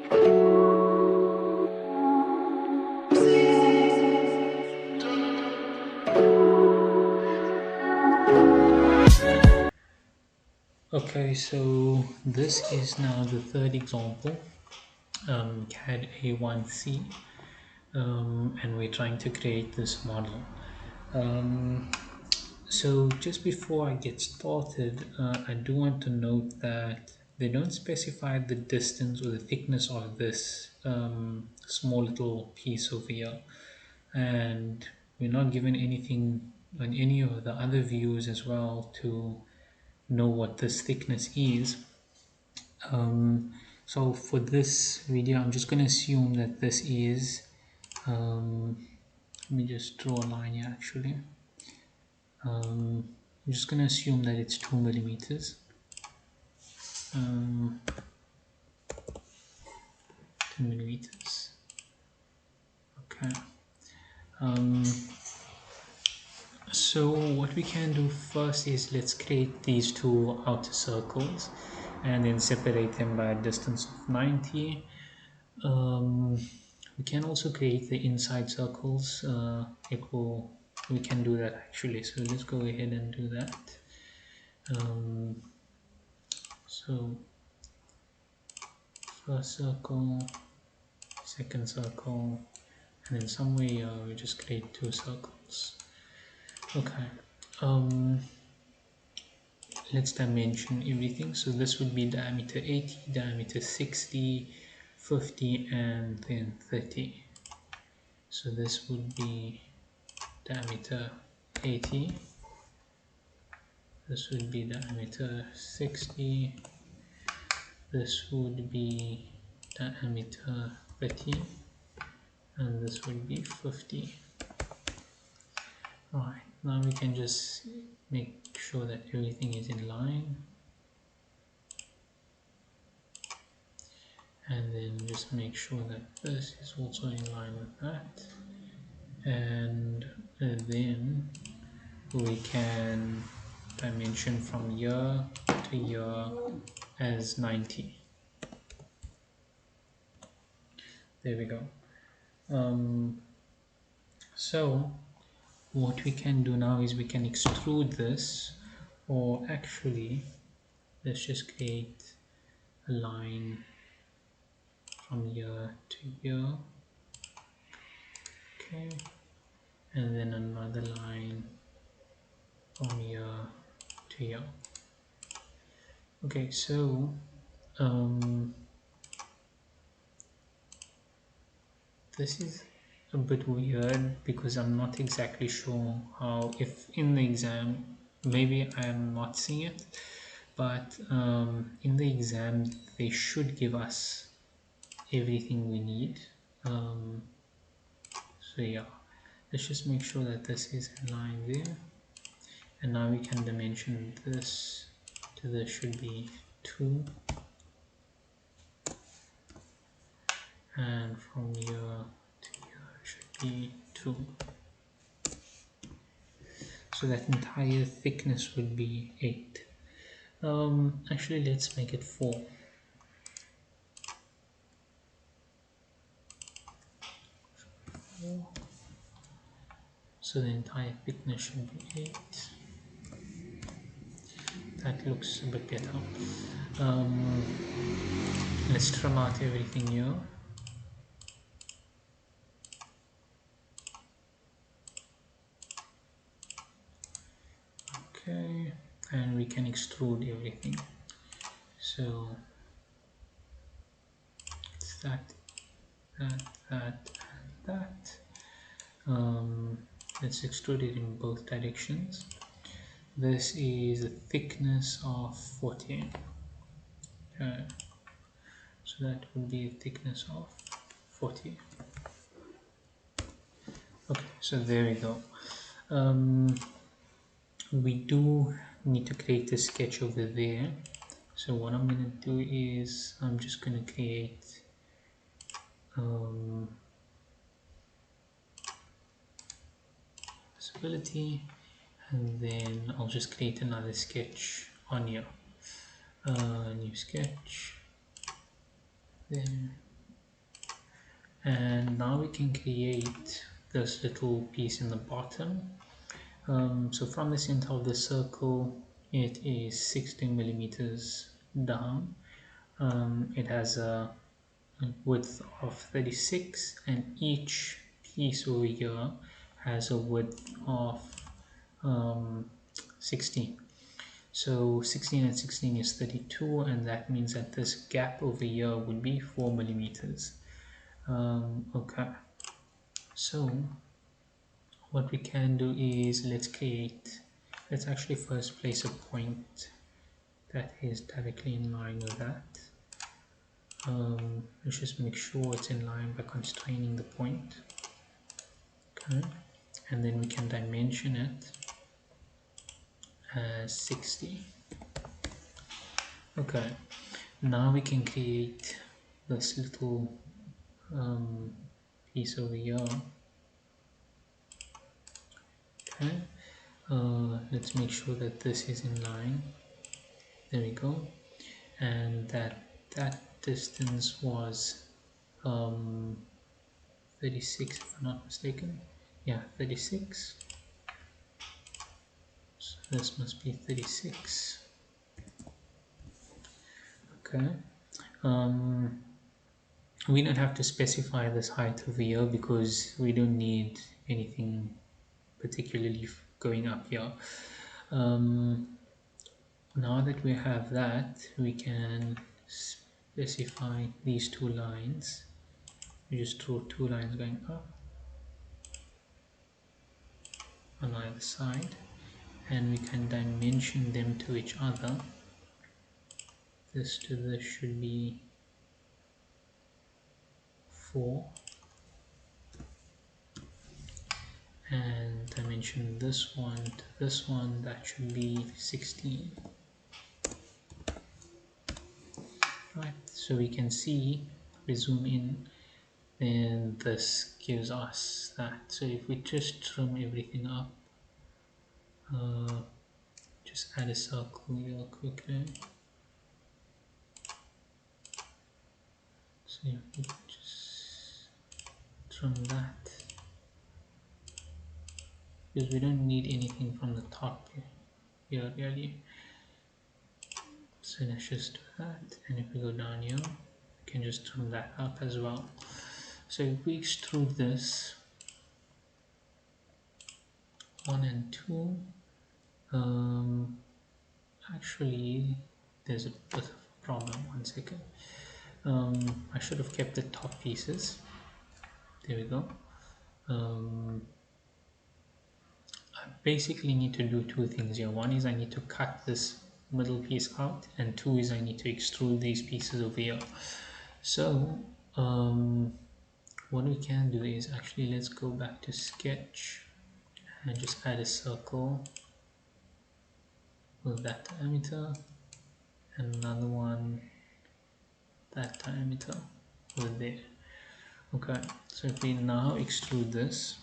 Okay, so this is now the third example, Cad A1 C, and we're trying to create this model. Um, so just before I get started, I do want to note that they don't specify the distance or the thickness of this small little piece over here, and we're not given anything on any of the other views as well to know what this thickness is. So for this video, I'm just going to assume that this is, let me just draw a line here actually. I'm just going to assume that it's 2 millimeters. 2 millimeters. Okay. So what we can do first is let's create these two outer circles and then separate them by a distance of 90. We can also create the inside circles. We can do that actually. So let's go ahead and do that. So first circle, second circle, and then somewhere we just create two circles. Okay. Let's dimension everything. So this would be diameter 80, diameter 60, 50, and then 30. So this would be diameter 80, this would be diameter 60, this would be diameter 30, and this would be 50. Alright, now we can just make sure that everything is in line, and then just make sure that this is also in line with that, and then we can dimension from here to here as 90. There we go. So what we can do now is we can extrude this, or actually let's just create a line from here to here, okay, and then another line from here to here. Okay, so this is a bit weird because I'm not exactly sure how, if in the exam, maybe I am not seeing it, but in the exam they should give us everything we need. So yeah, let's just make sure that this is in line there, and now we can dimension this to this should be 2, and from here to here should be 2. So that entire thickness would be 8. Actually let's make it 4. So the entire thickness should be 8. That looks a bit better. Let's trim out everything here. Okay, and we can extrude everything. So it's that, and that. Let's extrude it in both directions. This is a thickness of 40. Okay, so that would be a thickness of 40. Okay, so there we go. We do need to create a sketch over there. So what I'm going to do is I'm just going to create visibility, and then I'll just create another sketch on here. New sketch, there, And now we can create this little piece in the bottom. So from the center of the circle, it is 16 millimeters down. It has a width of 36, and each piece over here has a width of 16. So 16 and 16 is 32, and that means that this gap over here would be 4 millimeters. Okay, so what we can do is let's actually first place a point that is directly in line with that. Let's just make sure it's in line by constraining the point. Okay, and then we can dimension it as 60. Okay, now we can create this little piece over here. Okay, let's make sure that this is in line. There we go, and that distance was 36, if I'm not mistaken. Yeah, 36. So this must be 36. Okay. We don't have to specify this height over here because we don't need anything particularly going up here. Now that we have that, we can specify these two lines. We just draw two lines going up on either side, and we can dimension them to each other. This to this should be 4, and dimension this one to this one, that should be 16. Right, so we can see, we zoom in, then this gives us that. So if we just trim everything up, just add a circle real quickly. So if we just trim that, because we don't need anything from the top here really. So let's just do that, and if we go down here, we can just trim that up as well. So if we extrude this 1 and 2, actually there's a bit of a problem. 1 second. I should have kept the top pieces. There we go. I basically need to do two things here. One is I need to cut this middle piece out, and two is I need to extrude these pieces over here. So what we can do is actually, let's go back to sketch and just add a circle with that diameter, and another one that diameter with there. Okay, so if we now extrude this,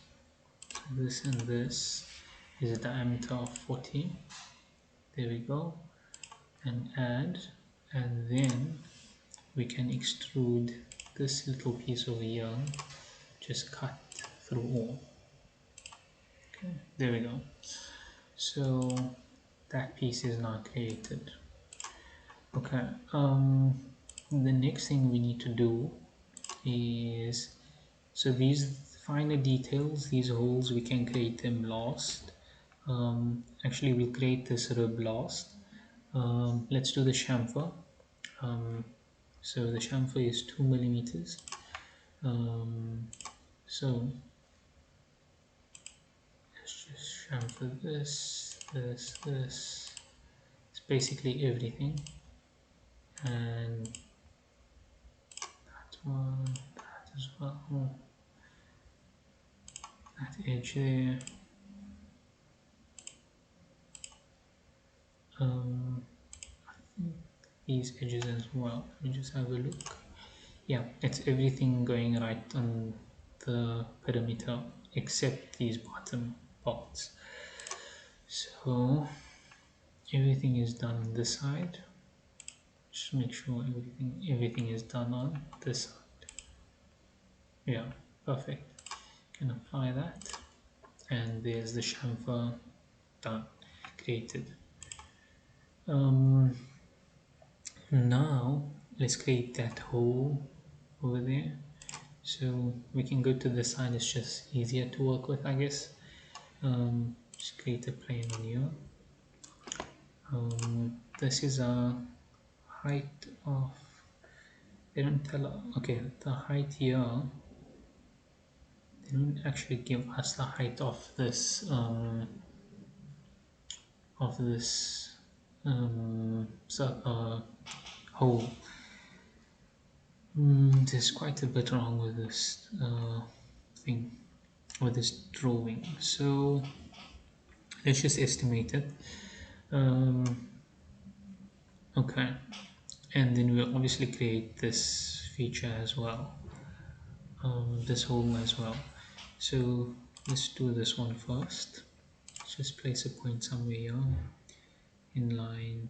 so this and this is a diameter of 40. There we go, and add, and then we can extrude this little piece over here, just cut through all. Okay, there we go. So that piece is now created. Okay, the next thing we need to do is, so these finer details, these holes, we can create them last. Actually we'll create this rib last. Let's do the chamfer. So the chamfer is 2 millimeters. So let's just chamfer this, this. It's basically everything, and that one, that as well, that edge there. I think these edges as well. Let me just have a look. Yeah, it's everything going right on the perimeter except these bottom parts. So everything is done on this side. Just make sure everything is done on this side. Yeah, perfect. Can apply that, and there's the chamfer done, created. um, Now let's create that hole over there, so we can go to the side. It's just easier to work with, I guess. Just create a plane on here. This is a height of, they don't tell, okay, the height here, they don't actually give us the height of this hole. There's quite a bit wrong with this thing, with this drawing, so let's just estimate it. um, okay, and then we'll obviously create this feature as well, this hole as well. So let's do this one first. Let's just place a point somewhere here, in line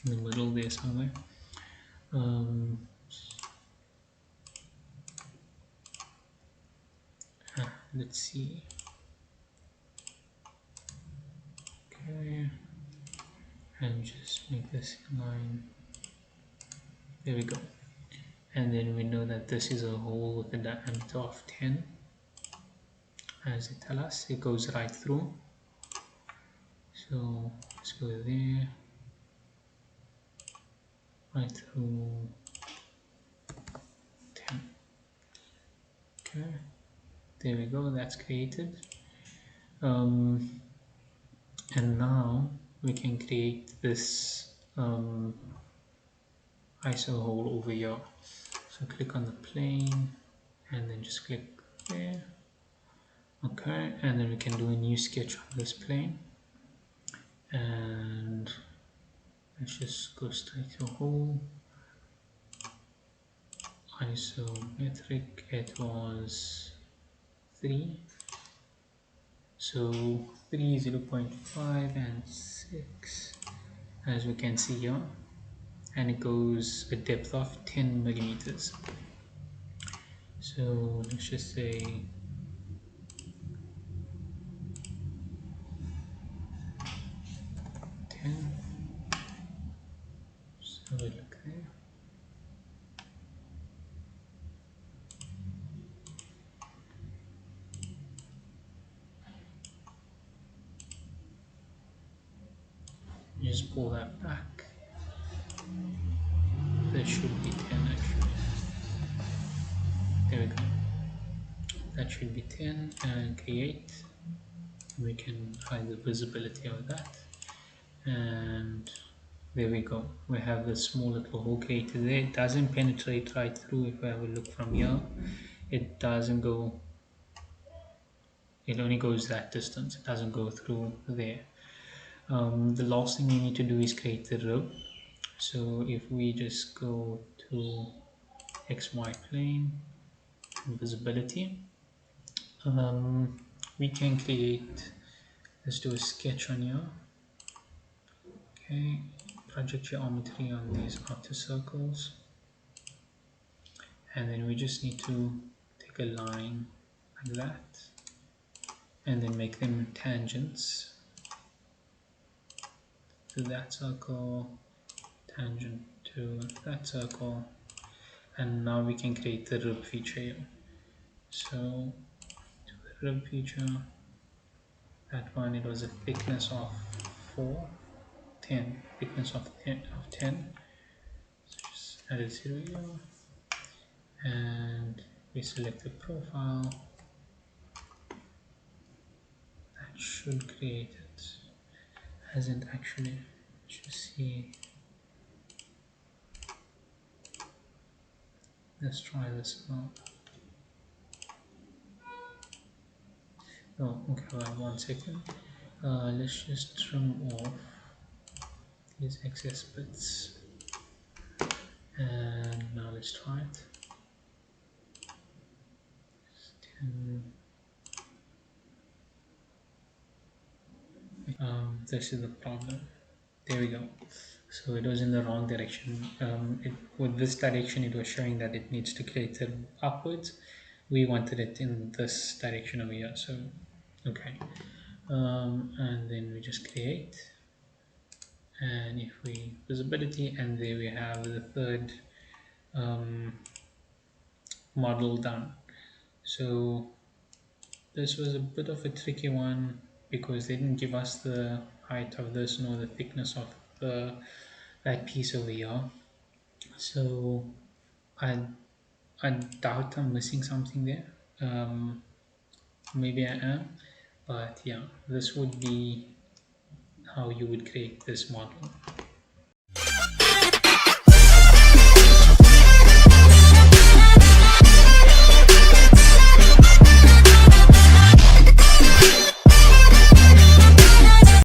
in the middle there somewhere. um, let's see. Okay, and just make this in line. There we go. And then we know that this is a hole with a diameter of 10, as they tell us. It goes right through, so let's go there, right through 10. Okay, there we go, that's created. And now we can create this ISO hole over here. So click on the plane and then just click there. Okay, and then we can do a new sketch on this plane, and let's just go straight to hole. Isometric, it was 3, so 3, 0.5 and 6, as we can see here, and it goes a depth of 10 millimeters. So let's just say 10. So we look there. Just pull that back. That should be 10 actually. There we go. That should be 10, and create. We can hide the visibility of that, and there we go. We have the small little hole created there. It doesn't penetrate right through. If we have a look from here, it doesn't go, it only goes that distance. It doesn't go through there. The last thing we need to do is create the rib. So if we just go to XY plane, visibility, we can create, let's do a sketch on here. Okay, project geometry on these outer circles, and then we just need to take a line like that and then make them tangents to that circle, tangent to that circle, and now we can create the rib feature here. So to the rib feature, that one, it was a thickness of 10, thickness of 10. So just add a 0 here, and we select the profile. That should create it. Hasn't actually. Just see. Let's try this now. Oh, okay, well, 1 second. Let's just trim off these excess bits, and now let's try it. 10. This is the problem. There we go. So it was in the wrong direction. With this direction, it was showing that it needs to create it upwards. We wanted it in this direction over here. So, okay. And then we just create. And if we visibility, and there we have the third model done. So this was a bit of a tricky one because they didn't give us the height of this nor the thickness of the that piece over here. So I I doubt I'm missing something there. Maybe I am, but yeah, this would be how you would create this model.